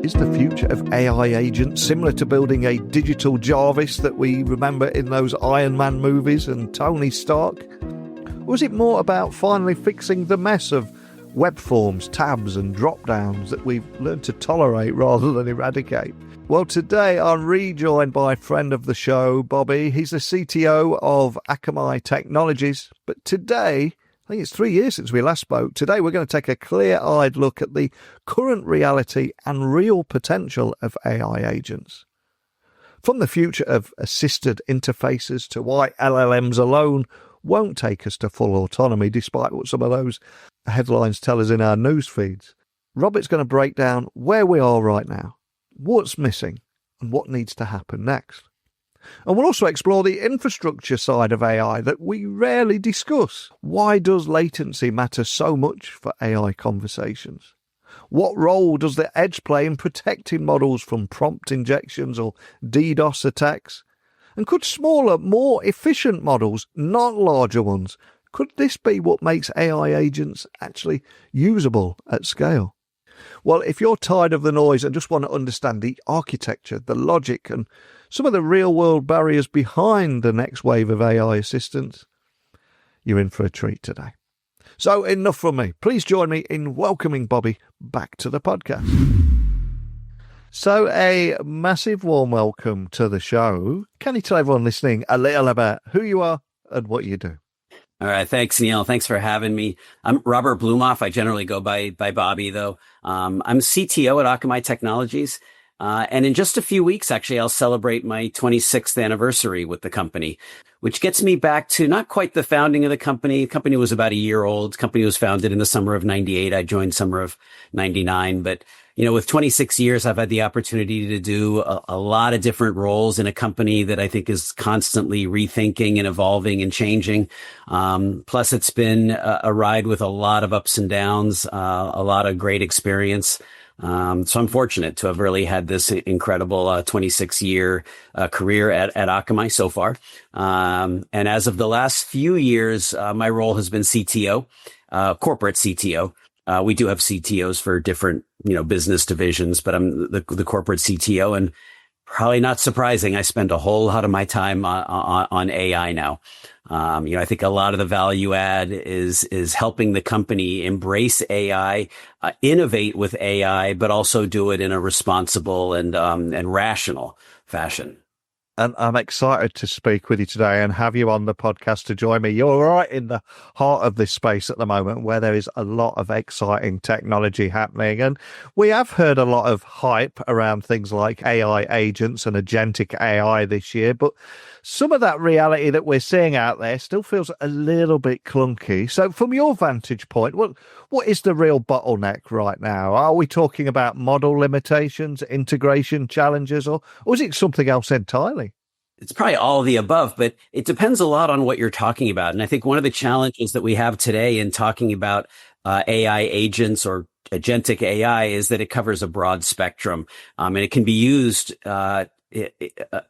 Is the future of AI agents similar to building a digital JARVIS that we remember in those Iron Man movies and Tony Stark? Or is it more about finally fixing the mess of web forms, tabs and drop-downs that we've learned to tolerate rather than eradicate? Well, today I'm rejoined by a friend of the show, Bobby. He's the CTO of Akamai Technologies. But today, I think it's 3 years since we last spoke. Today we're going to take a clear-eyed look at the current reality and real potential of AI agents. From the future of assisted interfaces to why LLMs alone won't take us to full autonomy, despite what some of those headlines tell us in our news feeds. Robert's going to break down where we are right now, what's missing, and what needs to happen next. And we'll also explore the infrastructure side of AI that we rarely discuss. Why does latency matter so much for AI conversations? What role does the edge play in protecting models from prompt injections or DDoS attacks? And could smaller, more efficient models, not larger ones, could this be what makes AI agents actually usable at scale? Well, if you're tired of the noise and just want to understand the architecture, the logic, and some of the real-world barriers behind the next wave of AI assistants, you're in for a treat today. So enough from me. Please join me in welcoming Bobby back to the podcast. So a massive warm welcome to the show. Can you tell everyone listening a little about who you are and what you do? All right. Thanks, Neil. Thanks for having me. I'm Robert Blumofe. I generally go by Bobby, though. I'm CTO at Akamai Technologies. And in just a few weeks, actually, I'll celebrate my 26th anniversary with the company, which gets me back to not quite the founding of the company. The company was about a year old. The company was founded in the summer of 98. I joined summer of 99. But, you know, with 26 years, I've had the opportunity to do a lot of different roles in a company that I think is constantly rethinking and evolving and changing. Plus, it's been a ride with a lot of ups and downs, a lot of great experience. So I'm fortunate to have really had this incredible 26-year career at Akamai so far. And as of the last few years, my role has been CTO, corporate CTO. We do have CTOs for different, business divisions, but I'm the corporate CTO, and probably not surprising, I spend a whole lot of my time on AI now. I think a lot of the value add is helping the company embrace AI, innovate with AI, but also do it in a responsible and rational fashion. And I'm excited to speak with you today and have you on the podcast to join me. You're right in the heart of this space at the moment where there is a lot of exciting technology happening. And we have heard a lot of hype around things like AI agents and agentic AI this year. But some of that reality that we're seeing out there still feels a little bit clunky. So from your vantage point, what is the real bottleneck right now? Are we talking about model limitations, integration challenges, or is it something else entirely? It's probably all of the above, but it depends a lot on what you're talking about. And I think one of the challenges that we have today in talking about AI agents or agentic AI is that it covers a broad spectrum, and it can be used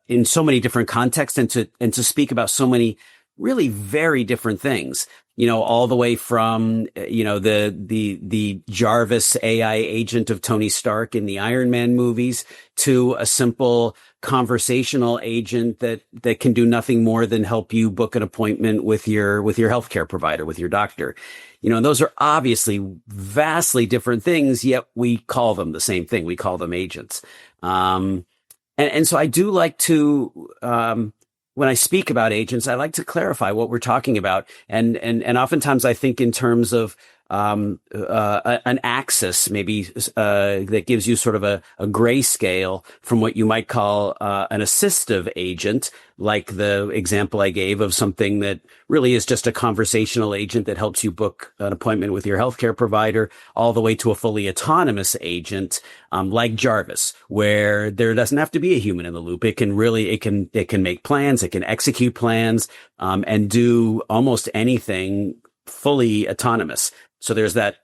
in so many different contexts and to speak about so many really very different things. All the way from, the JARVIS AI agent of Tony Stark in the Iron Man movies to a simple conversational agent that can do nothing more than help you book an appointment with your healthcare provider, with your doctor. And those are obviously vastly different things, yet we call them the same thing. We call them agents. And so I do like to, when I speak about agents, I like to clarify what we're talking about. And oftentimes I think in terms of an axis, maybe that gives you sort of a grayscale from what you might call an assistive agent, like the example I gave of something that really is just a conversational agent that helps you book an appointment with your healthcare provider, all the way to a fully autonomous agent, like JARVIS, where there doesn't have to be a human in the loop. It can make plans, it can execute plans, and do almost anything fully autonomous. So there's that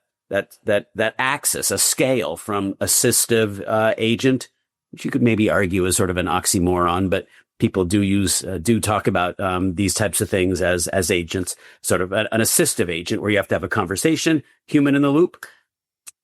axis, a scale from assistive agent, which you could maybe argue is sort of an oxymoron, but people do talk about these types of things as agents, sort of an assistive agent where you have to have a conversation, human in the loop,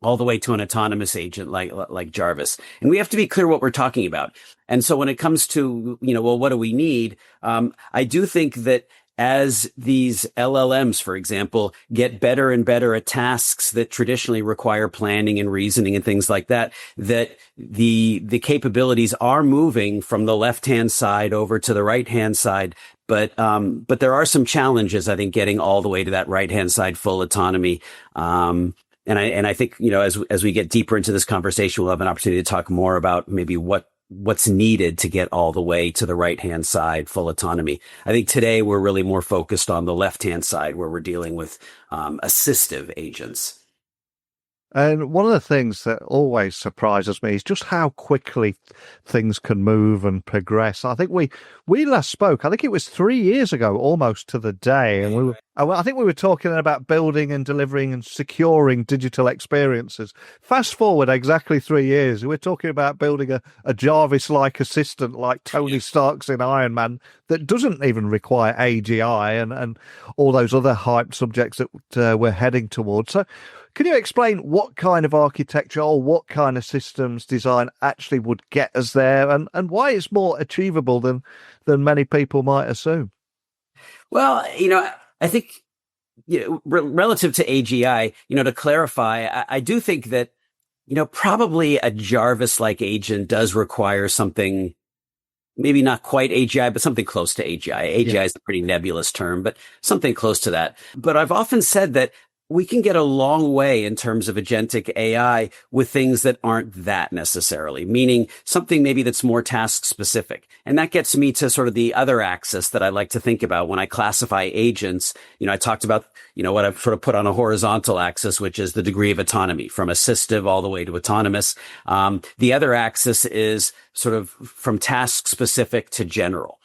all the way to an autonomous agent like Jarvis. And we have to be clear what we're talking about. And so when it comes to, well, what do we need? I do think that as these LLMs, for example, get better and better at tasks that traditionally require planning and reasoning and things like that, that the capabilities are moving from the left-hand side over to the right-hand side. But there are some challenges, I think, getting all the way to that right-hand side full autonomy. And I think, as we get deeper into this conversation, we'll have an opportunity to talk more about maybe what's needed to get all the way to the right-hand side, full autonomy. I think today we're really more focused on the left-hand side where we're dealing with assistive agents. And one of the things that always surprises me is just how quickly things can move and progress. I think we last spoke, I think it was 3 years ago, almost to the day. And I think we were talking about building and delivering and securing digital experiences. Fast forward exactly 3 years, we're talking about building a Jarvis-like assistant like Tony Stark's in Iron Man that doesn't even require AGI and all those other hyped subjects that we're heading towards. So can you explain what kind of architecture or what kind of systems design actually would get us there and why it's more achievable than many people might assume? Well, I think, relative to AGI, to clarify, I do think that, probably a Jarvis-like agent does require something, maybe not quite AGI, but something close to AGI. AGI is a pretty nebulous term, but something close to that. But I've often said that we can get a long way in terms of agentic AI with things that aren't that necessarily, meaning something maybe that's more task specific. And that gets me to sort of the other axis that I like to think about when I classify agents. I talked about, what I've sort of put on a horizontal axis, which is the degree of autonomy from assistive all the way to autonomous. The other axis is sort of from task specific to general.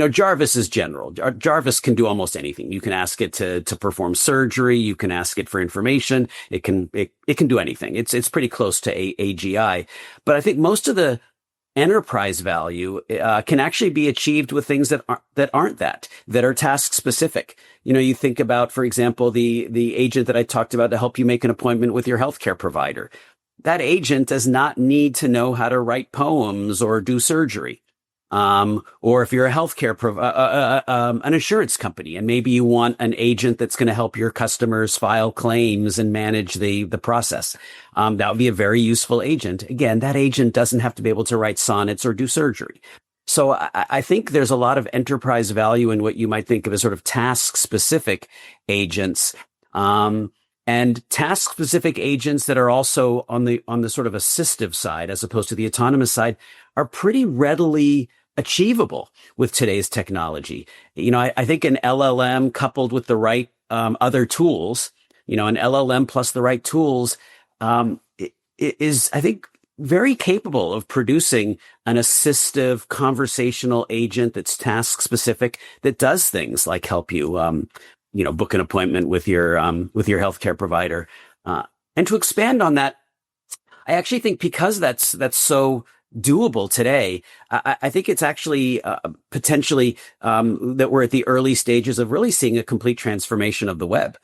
Jarvis is general. Jarvis can do almost anything. You can ask it to perform surgery. You can ask it for information. It can do anything. It's pretty close to AGI. But I think most of the enterprise value can actually be achieved with things that aren't that are task specific. You think about, for example, the agent that I talked about to help you make an appointment with your healthcare provider. That agent does not need to know how to write poems or do surgery. Or if you're a healthcare, an insurance company, and maybe you want an agent that's going to help your customers file claims and manage the process. That would be a very useful agent. Again, that agent doesn't have to be able to write sonnets or do surgery. So I think there's a lot of enterprise value in what you might think of as sort of task specific agents. And task specific agents that are also on the sort of assistive side, as opposed to the autonomous side, are pretty readily achievable with today's technology. I think an LLM coupled with the right other tools, an LLM plus the right tools is, I think, very capable of producing an assistive conversational agent that's task specific, that does things like help you, book an appointment with your healthcare provider. And to expand on that, I actually think because that's so doable today, I think it's actually potentially that we're at the early stages of really seeing a complete transformation of the web.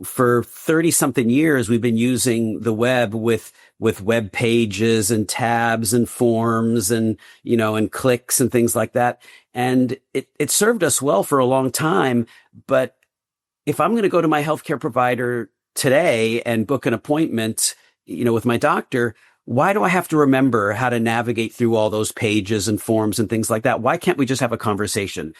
For 30 something years, we've been using the web with web pages and tabs and forms and, and clicks and things like that. And it served us well for a long time. But if I'm going to go to my healthcare provider today and book an appointment, with my doctor, why do I have to remember how to navigate through all those pages and forms and things like that? Why can't we just have a conversation?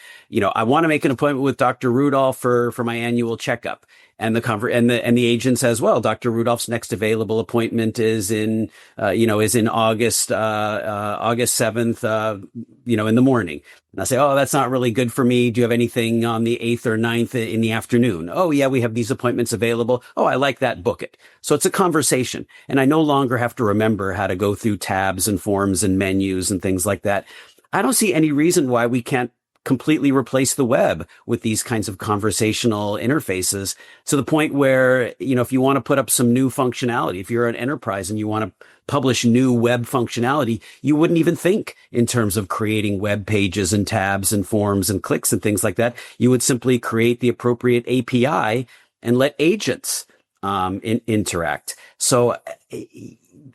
I want to make an appointment with Dr. Rudolph for my annual checkup. And the agent says, well, Dr. Rudolph's next available appointment is in August 7th, in the morning. And I say, oh, that's not really good for me. Do you have anything on the 8th or 9th in the afternoon? Oh, yeah, we have these appointments available. Oh, I like that. Book it. So it's a conversation. And I no longer have to remember how to go through tabs and forms and menus and things like that. I don't see any reason why we can't completely replace the web with these kinds of conversational interfaces, to the point where, if you want to put up some new functionality, if you're an enterprise and you want to publish new web functionality, you wouldn't even think in terms of creating web pages and tabs and forms and clicks and things like that. You would simply create the appropriate API and let agents interact. So,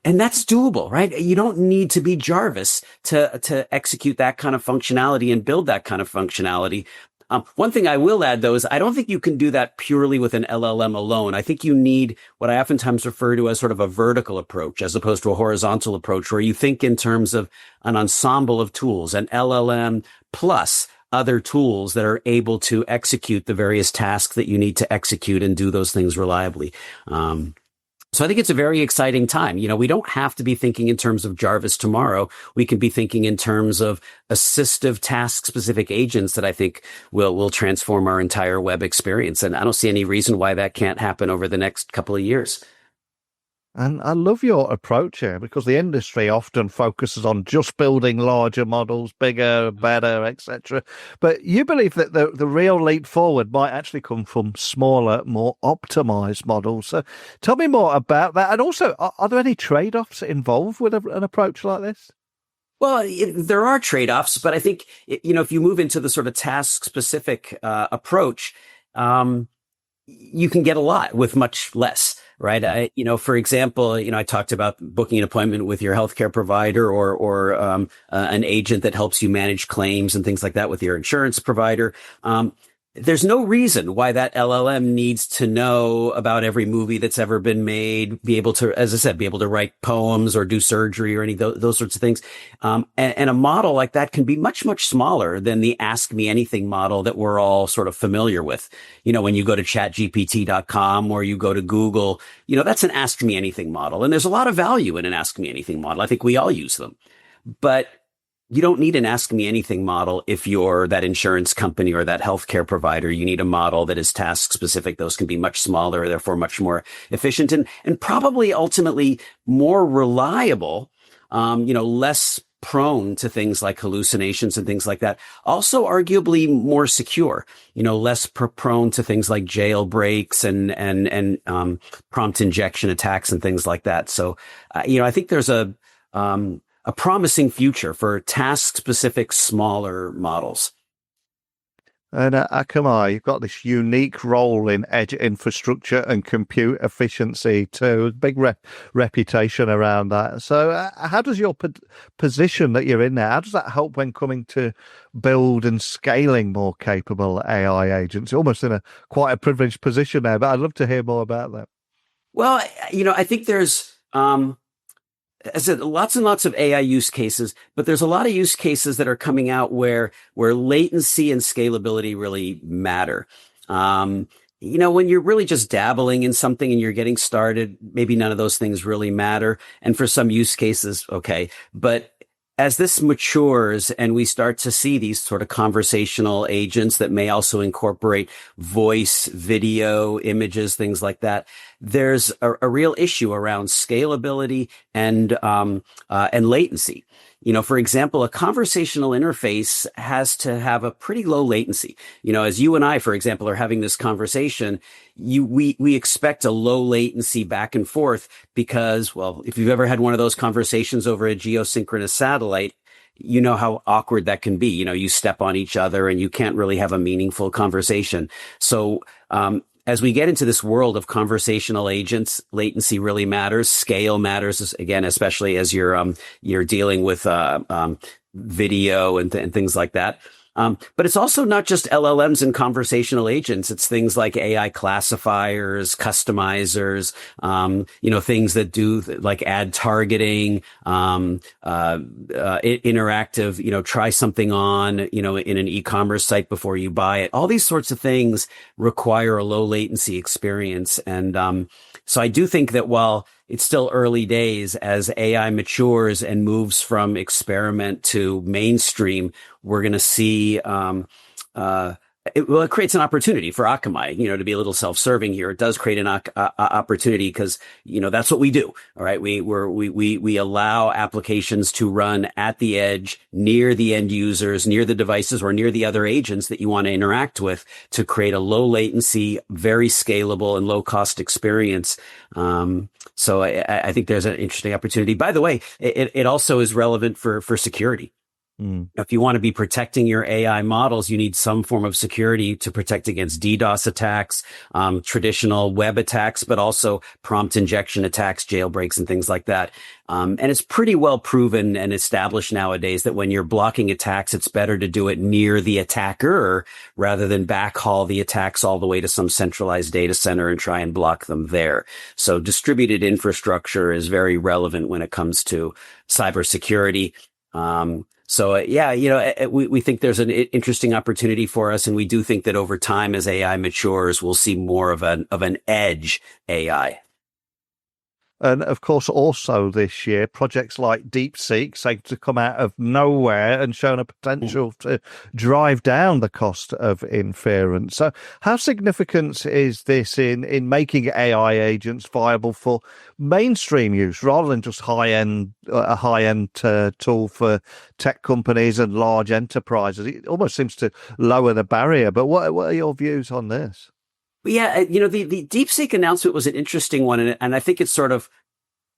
and that's doable, right? You don't need to be Jarvis to execute that kind of functionality and build that kind of functionality. One thing I will add, though, is I don't think you can do that purely with an LLM alone. I think you need what I oftentimes refer to as sort of a vertical approach as opposed to a horizontal approach, where you think in terms of an ensemble of tools, an LLM plus other tools that are able to execute the various tasks that you need to execute and do those things reliably. So I think it's a very exciting time. We don't have to be thinking in terms of Jarvis tomorrow. We can be thinking in terms of assistive task-specific agents that I think will transform our entire web experience. And I don't see any reason why that can't happen over the next couple of years. And I love your approach here, because the industry often focuses on just building larger models, bigger, better, etc. But you believe that the real leap forward might actually come from smaller, more optimized models. So tell me more about that. And also, are there any trade-offs involved with an approach like this? Well, there are trade-offs, but I think, if you move into the sort of task-specific approach, you can get a lot with much less. Right. For example, I talked about booking an appointment with your healthcare provider or an agent that helps you manage claims and things like that with your insurance provider. There's no reason why that LLM needs to know about every movie that's ever been made, be able to, as I said, be able to write poems or do surgery or any of those sorts of things. And a model like that can be much, much smaller than the Ask Me Anything model that we're all sort of familiar with. When you go to chatgpt.com or you go to Google, that's an Ask Me Anything model. And there's a lot of value in an Ask Me Anything model. I think we all use them. But you don't need an Ask Me Anything model if you're that insurance company or that healthcare provider. You need a model that is task specific. Those can be much smaller, therefore much more efficient and probably ultimately more reliable, less prone to things like hallucinations and things like that. Also arguably more secure, less prone to things like jailbreaks and prompt injection attacks and things like that. So, I think there's a promising future for task-specific, smaller models. And at Akamai, you've got this unique role in edge infrastructure and compute efficiency too. Big reputation around that. So how does your position that you're in there, how does that help when coming to build and scaling more capable AI agents? You're almost in quite a privileged position there, but I'd love to hear more about that. Well, I think there's as I said, lots and lots of AI use cases, but there's a lot of use cases that are coming out where latency and scalability really matter. When you're really just dabbling in something and you're getting started, maybe none of those things really matter. And for some use cases, okay. But as this matures and we start to see these sort of conversational agents that may also incorporate voice, video, images, things like that, there's a real issue around scalability and latency. For example, a conversational interface has to have a pretty low latency. As you and I, for example, are having this conversation, we expect a low latency back and forth because, well, if you've ever had one of those conversations over a geosynchronous satellite, you know how awkward that can be. You step on each other and you can't really have a meaningful conversation. So, as we get into this world of conversational agents, latency really matters. Scale matters, again, especially as you're dealing with video and things like that. But it's also not just LLMs and conversational agents. It's things like AI classifiers, customizers, things that do like ad targeting, interactive, try something on, in an e-commerce site before you buy it. All these sorts of things require a low latency experience. And, so I do think that while it's still early days, as AI matures and moves from experiment to mainstream, we're going to see, it creates an opportunity for Akamai, to be a little self-serving here. It does create an opportunity because, that's what we do. All right. We allow applications to run at the edge, near the end users, near the devices, or near the other agents that you want to interact with to create a low latency, very scalable and low cost experience. So I think there's an interesting opportunity. By the way, it also is relevant for security. If you want to be protecting your AI models, you need some form of security to protect against DDoS attacks, traditional web attacks, but also prompt injection attacks, jailbreaks, and things like that. And it's pretty well proven and established nowadays that when you're blocking attacks, it's better to do it near the attacker rather than backhaul the attacks all the way to some centralized data center and try and block them there. So distributed infrastructure is very relevant when it comes to cybersecurity. We think there's an interesting opportunity for us. And we do think that over time, as AI matures, we'll see more of an edge AI. And of course, also this year, projects like DeepSeek seem to come out of nowhere and shown a potential to drive down the cost of inference. So how significant is this in making AI agents viable for mainstream use rather than just a high-end tool for tech companies and large enterprises? It almost seems to lower the barrier. But what are your views on this? Yeah, the DeepSeek announcement was an interesting one, and I think it's sort of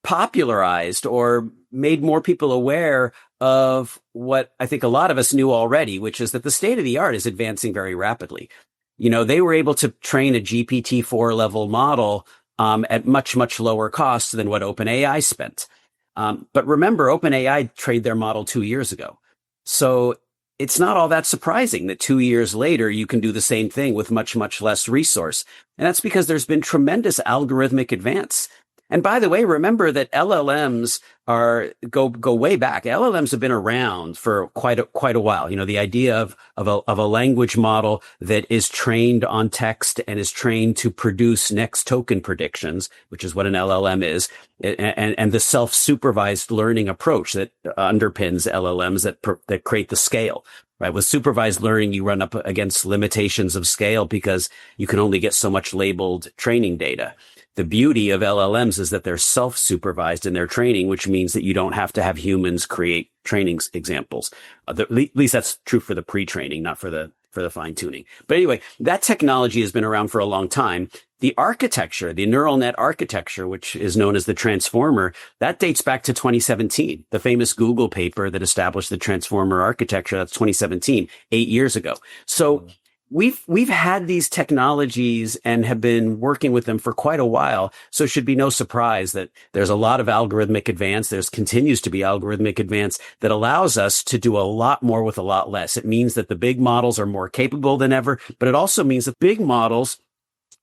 popularized or made more people aware of what I think a lot of us knew already, which is that the state of the art is advancing very rapidly. They were able to train a GPT-4 level model at much, much lower cost than what OpenAI spent. But remember, OpenAI trained their model 2 years ago. So it's not all that surprising that 2 years later, you can do the same thing with much, much less resource. And that's because there's been tremendous algorithmic advance. And by the way, remember that LLMs go way back. LLMs have been around for quite a while. The idea of a language model that is trained on text and is trained to produce next token predictions, which is what an LLM is, and the self-supervised learning approach that underpins LLMs that create the scale. Right. With supervised learning, you run up against limitations of scale because you can only get so much labeled training data. The beauty of LLMs is that they're self-supervised in their training, which means that you don't have to have humans create training examples. At least that's true for the pre-training, not for the fine tuning. But anyway, that technology has been around for a long time. The architecture, the neural net architecture, which is known as the transformer, that dates back to 2017. The famous Google paper that established the transformer architecture, that's 2017, 8 years ago. So we've had these technologies and have been working with them for quite a while. So it should be no surprise that there's a lot of algorithmic advance. There's continues to be algorithmic advance that allows us to do a lot more with a lot less. It means that the big models are more capable than ever, but it also means that big models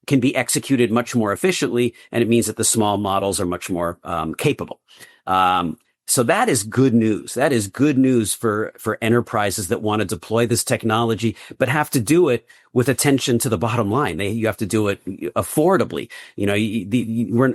can be executed much more efficiently. And it means that the small models are much more capable. So that is good news. That is good news for enterprises that want to deploy this technology, but have to do it with attention to the bottom line. You have to do it affordably.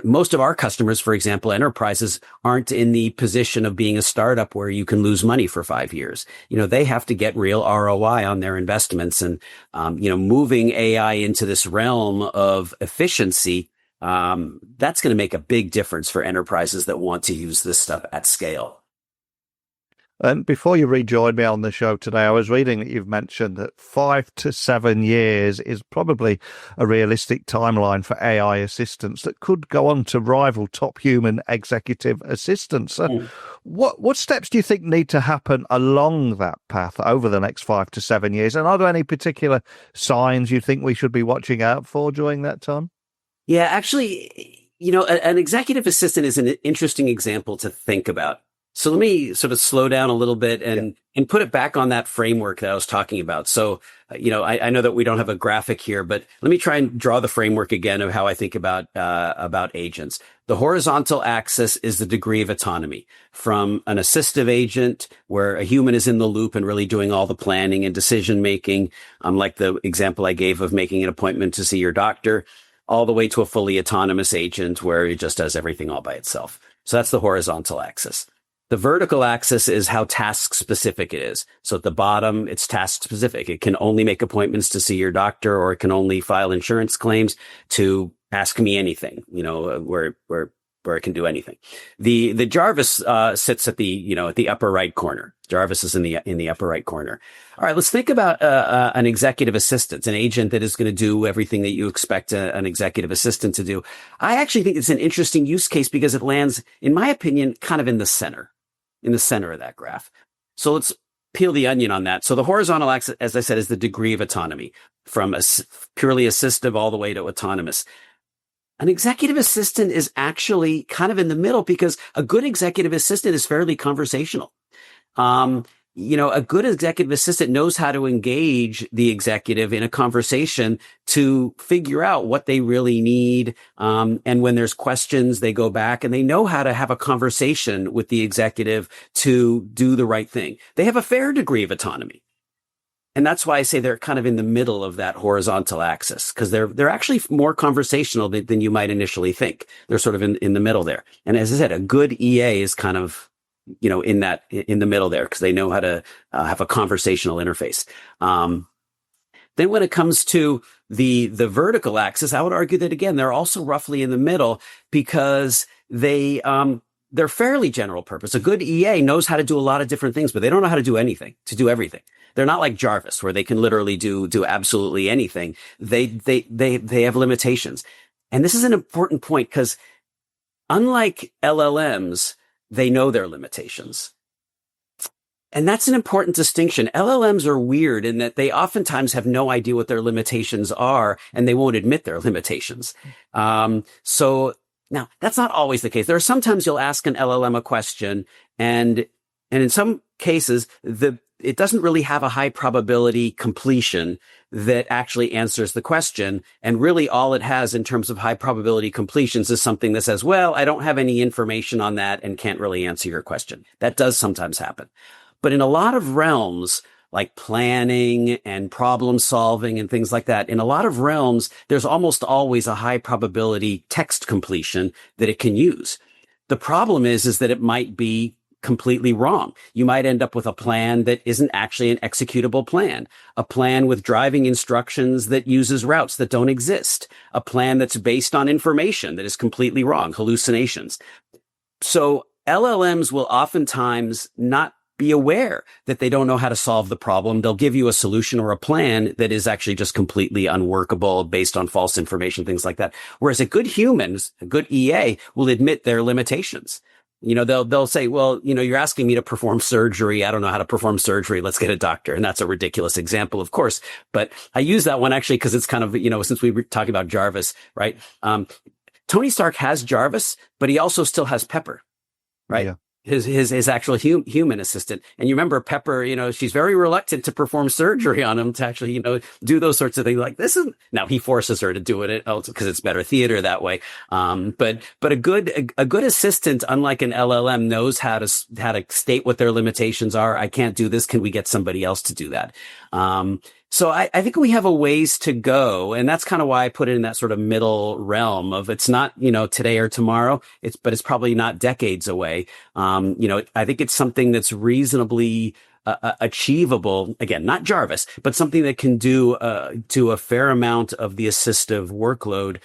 Most of our customers, for example, enterprises, aren't in the position of being a startup where you can lose money for 5 years. They have to get real ROI on their investments, and moving AI into this realm of efficiency, that's going to make a big difference for enterprises that want to use this stuff at scale. And before you rejoined me on the show today, I was reading that you've mentioned that 5 to 7 years is probably a realistic timeline for AI assistants that could go on to rival top human executive assistants. So what steps do you think need to happen along that path over the next 5 to 7 years? And are there any particular signs you think we should be watching out for during that time? Yeah, actually, an executive assistant is an interesting example to think about. So let me sort of slow down a little bit and put it back on that framework that I was talking about. So, I know that we don't have a graphic here, but let me try and draw the framework again of how I think about agents. The horizontal axis is the degree of autonomy, from an assistive agent where a human is in the loop and really doing all the planning and decision making, like the example I gave of making an appointment to see your doctor, all the way to a fully autonomous agent where it just does everything all by itself. So that's the horizontal axis. The vertical axis is how task specific it is. So at the bottom, it's task specific. It can only make appointments to see your doctor, or it can only file insurance claims to ask me anything, where it can do anything. The JARVIS sits at the upper right corner. JARVIS is in the upper right corner. All right, let's think about an executive assistant, an agent that is going to do everything that you expect an executive assistant to do. I actually think it's an interesting use case because it lands, in my opinion, kind of in the center of that graph. So let's peel the onion on that. So the horizontal axis, as I said, is the degree of autonomy from purely assistive all the way to autonomous. An executive assistant is actually kind of in the middle because a good executive assistant is fairly conversational. A good executive assistant knows how to engage the executive in a conversation to figure out what they really need. And when there's questions, they go back and they know how to have a conversation with the executive to do the right thing. They have a fair degree of autonomy. And that's why I say they're kind of in the middle of that horizontal axis, because they're actually more conversational than you might initially think. They're sort of in the middle there. And as I said, a good EA is kind of, in the middle there, because they know how to have a conversational interface. Then when it comes to the vertical axis, I would argue that again, they're also roughly in the middle because they're fairly general purpose. A good EA knows how to do a lot of different things, but they don't know how to do everything. They're not like JARVIS, where they can literally do absolutely anything. They have limitations. And this is an important point because unlike LLMs, they know their limitations. And that's an important distinction. LLMs are weird in that they oftentimes have no idea what their limitations are, and they won't admit their limitations. So now that's not always the case. There are sometimes you'll ask an LLM a question, and in some cases, it doesn't really have a high probability completion that actually answers the question. And really all it has in terms of high probability completions is something that says, well, I don't have any information on that and can't really answer your question. That does sometimes happen. But in a lot of realms, like planning and problem solving and things like that, in a lot of realms, there's almost always a high probability text completion that it can use. The problem is that it might be completely wrong. You might end up with a plan that isn't actually an executable plan, a plan with driving instructions that uses routes that don't exist, a plan that's based on information that is completely wrong, hallucinations. So LLMs will oftentimes not be aware that they don't know how to solve the problem. They'll give you a solution or a plan that is actually just completely unworkable based on false information, things like that. Whereas a good EA will admit their limitations. They'll say, well, you're asking me to perform surgery. I don't know how to perform surgery. Let's get a doctor. And that's a ridiculous example, of course. But I use that one actually because it's kind of, since we were talking about JARVIS, right? Tony Stark has JARVIS, but he also still has Pepper, right? Yeah. His actual human assistant. And you remember Pepper, she's very reluctant to perform surgery on him to actually, do those sorts of things. Like now he forces her to do it because it's better theater that way. But a good assistant, unlike an LLM, knows how to state what their limitations are. I can't do this. Can we get somebody else to do that? So I think we have a ways to go. And that's kind of why I put it in that sort of middle realm of it's not, today or tomorrow. But it's probably not decades away. I think it's something that's reasonably achievable. Again, not JARVIS, but something that can do a fair amount of the assistive workload.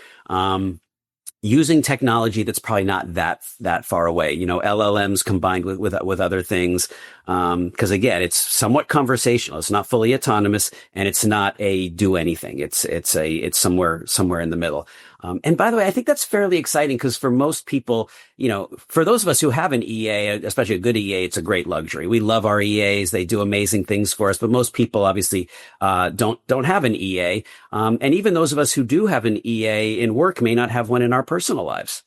Using technology that's probably not that far away, LLMs combined with other things. Cause again, it's somewhat conversational. It's not fully autonomous and it's not a do anything. It's somewhere in the middle. And by the way, I think that's fairly exciting because for most people, for those of us who have an EA, especially a good EA, it's a great luxury. We love our EAs. They do amazing things for us, but most people obviously, don't have an EA. And even those of us who do have an EA in work may not have one in our personal lives.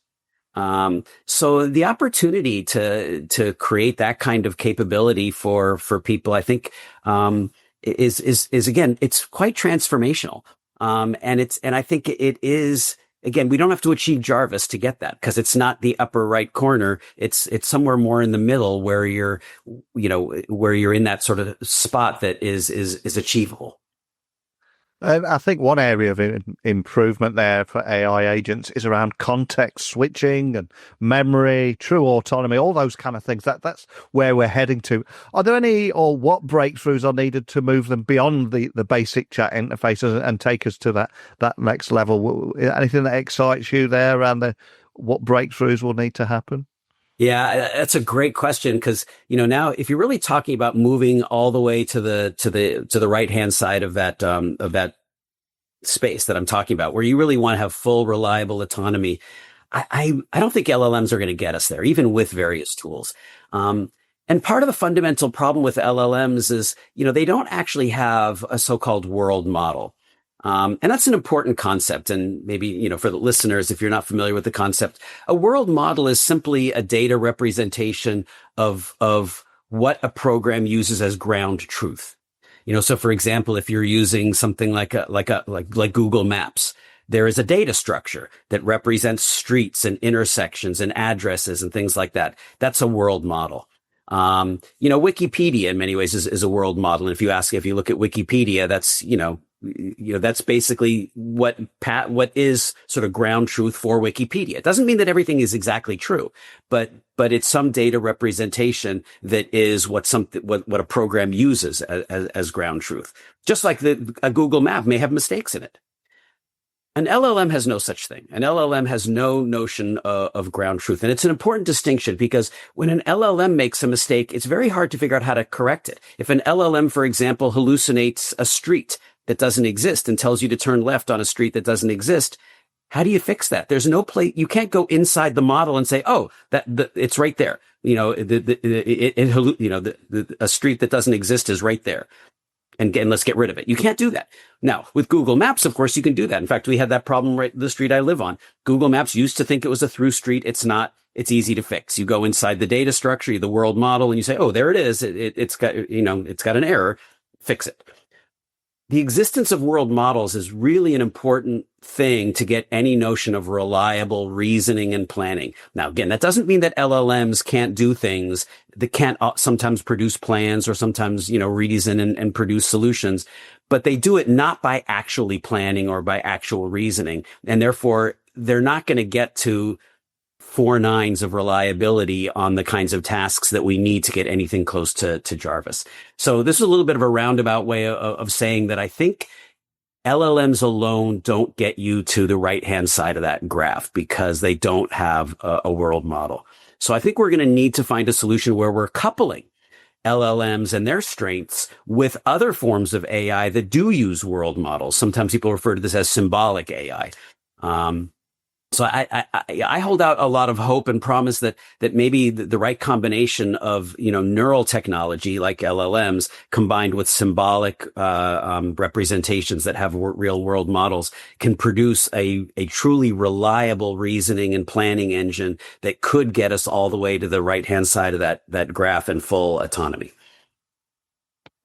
So the opportunity to create that kind of capability for people, I think, is again, it's quite transformational. And I think it is, again, we don't have to achieve JARVIS to get that because it's not the upper right corner. It's somewhere more in the middle where you're in that sort of spot that is achievable. And I think one area of improvement there for AI agents is around context switching and memory, true autonomy, all those kind of things. That's where we're heading to. Are there any or what breakthroughs are needed to move them beyond the basic chat interfaces and take us to that next level? Anything that excites you there around what breakthroughs will need to happen? Yeah, that's a great question because, now if you're really talking about moving all the way to the right-hand side of that space that I'm talking about, where you really want to have full, reliable autonomy, I don't think LLMs are going to get us there, even with various tools. And part of the fundamental problem with LLMs is, they don't actually have a so-called world model. And that's an important concept. And maybe, for the listeners, if you're not familiar with the concept, a world model is simply a data representation of what a program uses as ground truth. So for example, if you're using something like Google Maps, there is a data structure that represents streets and intersections and addresses and things like that. That's a world model. Wikipedia in many ways is a world model. And if you look at Wikipedia, that's, that's basically what is sort of ground truth for Wikipedia. It doesn't mean that everything is exactly true, but it's some data representation that is what a program uses as ground truth. Just like a Google map may have mistakes in it. An LLM has no such thing. An LLM has no notion of ground truth. And it's an important distinction because when an LLM makes a mistake, it's very hard to figure out how to correct it. If an LLM, for example, hallucinates a street that doesn't exist and tells you to turn left on a street that doesn't exist, how do you fix that? There's no place. You can't go inside the model and say, "Oh, it's right there." A street that doesn't exist is right there. And let's get rid of it. You can't do that. Now, with Google Maps, of course, you can do that. In fact, we had that problem right the street I live on. Google Maps used to think it was a through street. It's not. It's easy to fix. You go inside the data structure, the world model, and you say, "Oh, there it is. It's got an error. Fix it." The existence of world models is really an important thing to get any notion of reliable reasoning and planning. Now, again, that doesn't mean that LLMs can't do things that can't sometimes produce plans or sometimes, reason and produce solutions, but they do it not by actually planning or by actual reasoning. And therefore, they're not going to get to 4 nines of reliability on the kinds of tasks that we need to get anything close to Jarvis. So this is a little bit of a roundabout way of saying that I think LLMs alone don't get you to the right-hand side of that graph because they don't have a world model. So I think we're going to need to find a solution where we're coupling LLMs and their strengths with other forms of AI that do use world models. Sometimes people refer to this as symbolic AI. So I hold out a lot of hope and promise that maybe the right combination of, neural technology like LLMs combined with symbolic representations that have real world models can produce a truly reliable reasoning and planning engine that could get us all the way to the right hand side of that graph in full autonomy.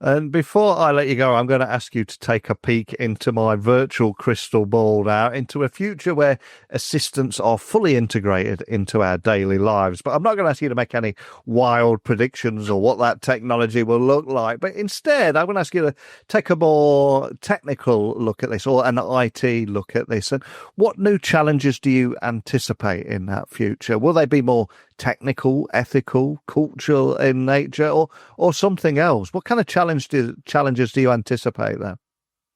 And before I let you go, I'm going to ask you to take a peek into my virtual crystal ball now, into a future where assistants are fully integrated into our daily lives. But I'm not going to ask you to make any wild predictions or what that technology will look like. But instead, I'm going to ask you to take a more technical look at this, or an IT look at this. And what new challenges do you anticipate in that future? Will they be more technical, ethical, cultural in nature, or something else? What kind of challenges do you anticipate there?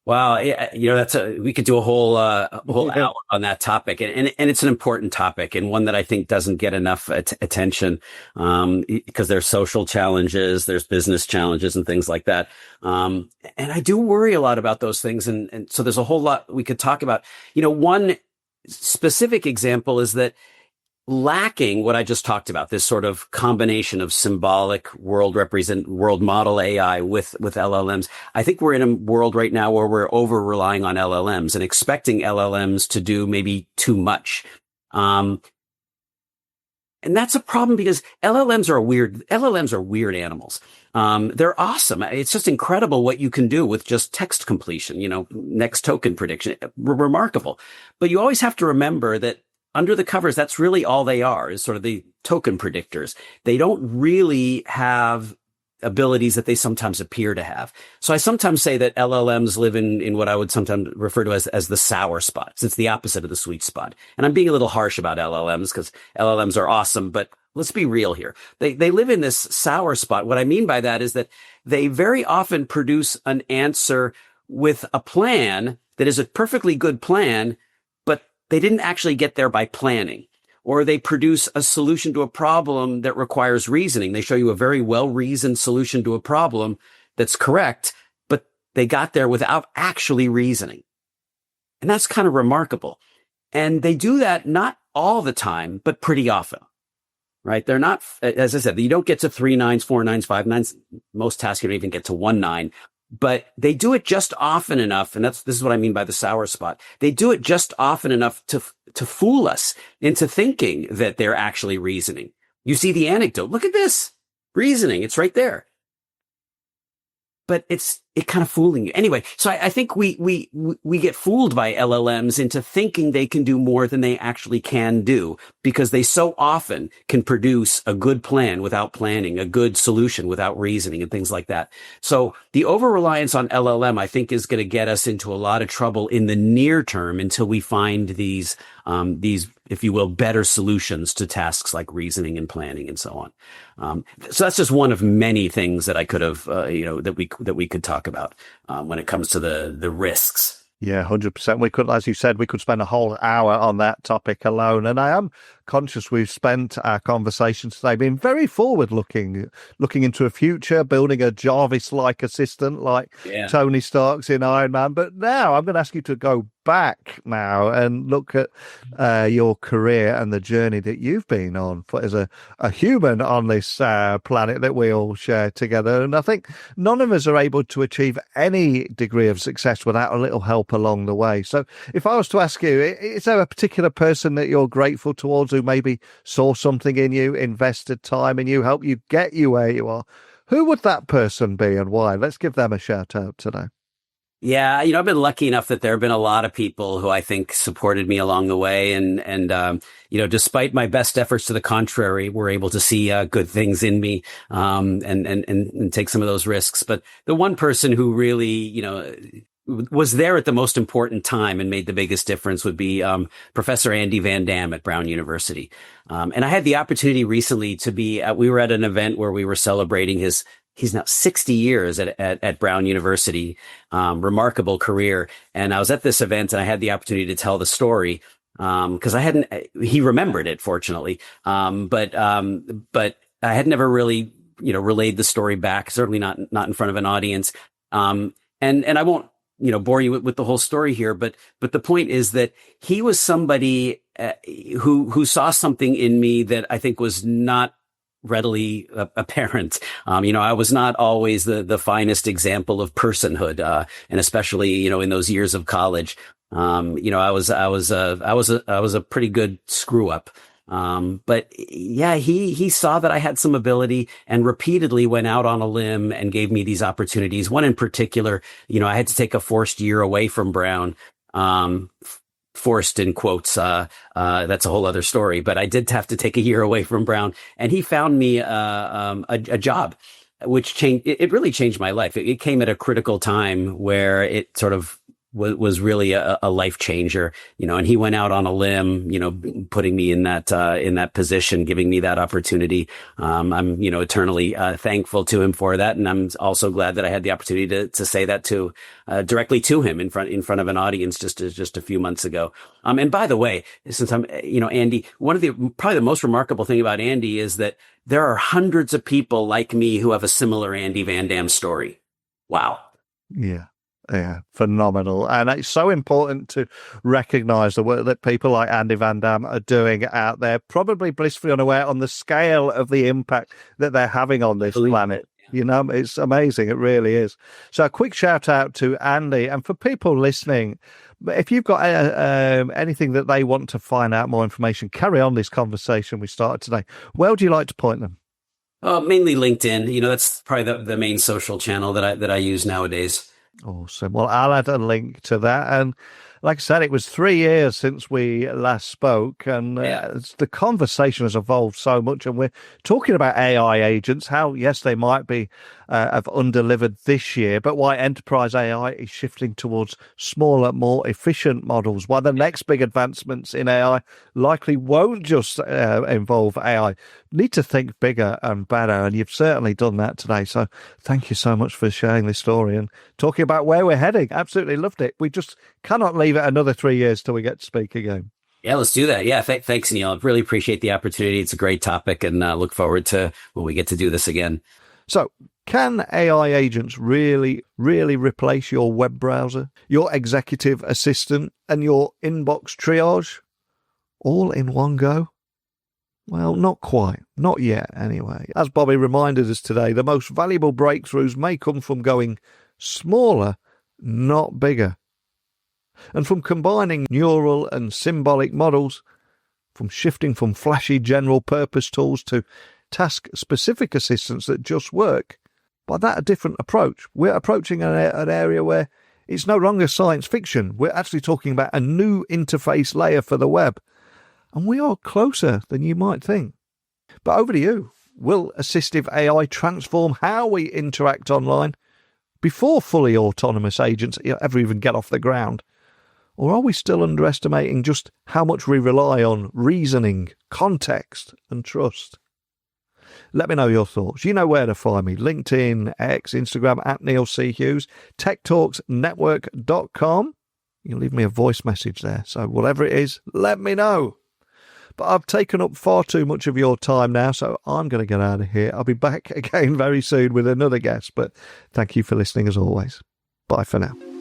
Wow, we could do a whole hour on that topic, and it's an important topic and one that I think doesn't get enough attention because there's social challenges, there's business challenges, and things like that. And I do worry a lot about those things, and so there's a whole lot we could talk about. One specific example is that lacking what I just talked about, this sort of combination of symbolic world model AI with LLMs. I think we're in a world right now where we're over relying on LLMs and expecting LLMs to do maybe too much. And that's a problem because LLMs are weird animals. They're awesome. It's just incredible what you can do with just text completion, next token prediction. Remarkable. But you always have to remember that under the covers, that's really all they are, is sort of the token predictors. They don't really have abilities that they sometimes appear to have. So I sometimes say that LLMs live in what I would sometimes refer to as the sour spot. It's the opposite of the sweet spot. And I'm being a little harsh about LLMs because LLMs are awesome, but let's be real here. They live in this sour spot. What I mean by that is that they very often produce an answer with a plan that is a perfectly good plan, they didn't actually get there by planning, or they produce a solution to a problem that requires reasoning. They show you a very well-reasoned solution to a problem that's correct, but they got there without actually reasoning. And that's kind of remarkable. And they do that not all the time, but pretty often. right? They're not, as I said, you don't get to 3 nines, 4 nines, 5 nines. Most tasks you don't even get to 1 9, but they do it just often enough. And this is what I mean by the sour spot. They do it just often enough to fool us into thinking that they're actually reasoning. You see the anecdote. Look at this reasoning. It's right there. But it kind of fooling you. Anyway, so I think we get fooled by LLMs into thinking they can do more than they actually can do, because they so often can produce a good plan without planning, a good solution without reasoning, and things like that. So the over-reliance on LLM, I think, is going to get us into a lot of trouble in the near term until we find these, if you will, better solutions to tasks like reasoning and planning and so on. So that's just one of many things that I could have, that we could talk about when it comes to the risks. Yeah, 100%. We could, as you said, we could spend a whole hour on that topic alone. And I am conscious we've spent our conversation today being very forward-looking, looking into a future, building a Jarvis-like assistant like Tony Stark's in Iron Man. But now I'm going to ask you to go back now and look at your career and the journey that you've been on as a human on this planet that we all share together. And I think none of us are able to achieve any degree of success without a little help along the way. So if I was to ask you, is there a particular person that you're grateful towards who maybe saw something in you, invested time in you, helped you get you where you are? Who would that person be and why? Let's give them a shout out today. Yeah, I've been lucky enough that there have been a lot of people who I think supported me along the way. And despite my best efforts to the contrary, were able to see good things in me, and take some of those risks. But the one person who really, was there at the most important time and made the biggest difference would be Professor Andy Van Dam at Brown University. And I had the opportunity recently to we were at an event where we were celebrating he's now 60 years at Brown University, remarkable career. And I was at this event and I had the opportunity to tell the story, cause he remembered it, fortunately. But I had never really, relayed the story back, certainly not in front of an audience. And I won't, bore you with the whole story here, but the point is that he was somebody who saw something in me that I think was not readily apparent. I was not always the finest example of personhood, and especially, in those years of college. I was a pretty good screw up. But yeah, he saw that I had some ability and repeatedly went out on a limb and gave me these opportunities. One in particular, I had to take a forced year away from Brown, forced in quotes. That's a whole other story, but I did have to take a year away from Brown, and he found me, a job, which it really changed my life. It came at a critical time where it sort of was really a life changer, and he went out on a limb, putting me in that position, giving me that opportunity. I'm, eternally, thankful to him for that. And I'm also glad that I had the opportunity to say that directly to him in front of an audience just a few months ago. And by the way, since I'm, Andy, one of probably the most remarkable thing about Andy is that there are hundreds of people like me who have a similar Andy Van Dam story. Wow. Yeah. Yeah, phenomenal. And it's so important to recognize the work that people like Andy Van Dam are doing out there, probably blissfully unaware on the scale of the impact that they're having on this planet. It's amazing. It really is. So a quick shout out to Andy. And for people listening, if you've got anything that they want to find out more information, carry on this conversation we started today. Where would you like to point them? Mainly LinkedIn. That's probably the main social channel that I use nowadays. Awesome. Well, I'll add a link to that. And like I said, it was 3 years since we last spoke, and the conversation has evolved so much. And we're talking about AI agents, how, yes, they might be have undelivered this year, but why enterprise AI is shifting towards smaller, more efficient models, why the next big advancements in AI likely won't just involve AI. Need to think bigger and better, and you've certainly done that today. So thank you so much for sharing this story and talking about where we're heading. Absolutely loved it. We just cannot leave it another 3 years till we get to speak again. Yeah, let's do that. Yeah, thanks, Neil. I really appreciate the opportunity. It's a great topic, and look forward to when we get to do this again. So, can AI agents really, really replace your web browser, your executive assistant, and your inbox triage all in one go? Well, not quite. Not yet, anyway. As Bobby reminded us today, the most valuable breakthroughs may come from going smaller, not bigger. And from combining neural and symbolic models, from shifting from flashy general-purpose tools to task-specific assistants that just work. By that, a different approach. We're approaching an area where it's no longer science fiction. We're actually talking about a new interface layer for the web. And we are closer than you might think. But over to you. Will assistive AI transform how we interact online before fully autonomous agents ever even get off the ground? Or are we still underestimating just how much we rely on reasoning, context, and trust? Let me know your thoughts. You know where to find me. LinkedIn, X, Instagram, @NeilCHughes, techtalksnetwork.com. You can leave me a voice message there. So whatever it is, let me know. But I've taken up far too much of your time now, so I'm going to get out of here. I'll be back again very soon with another guest. But thank you for listening as always. Bye for now.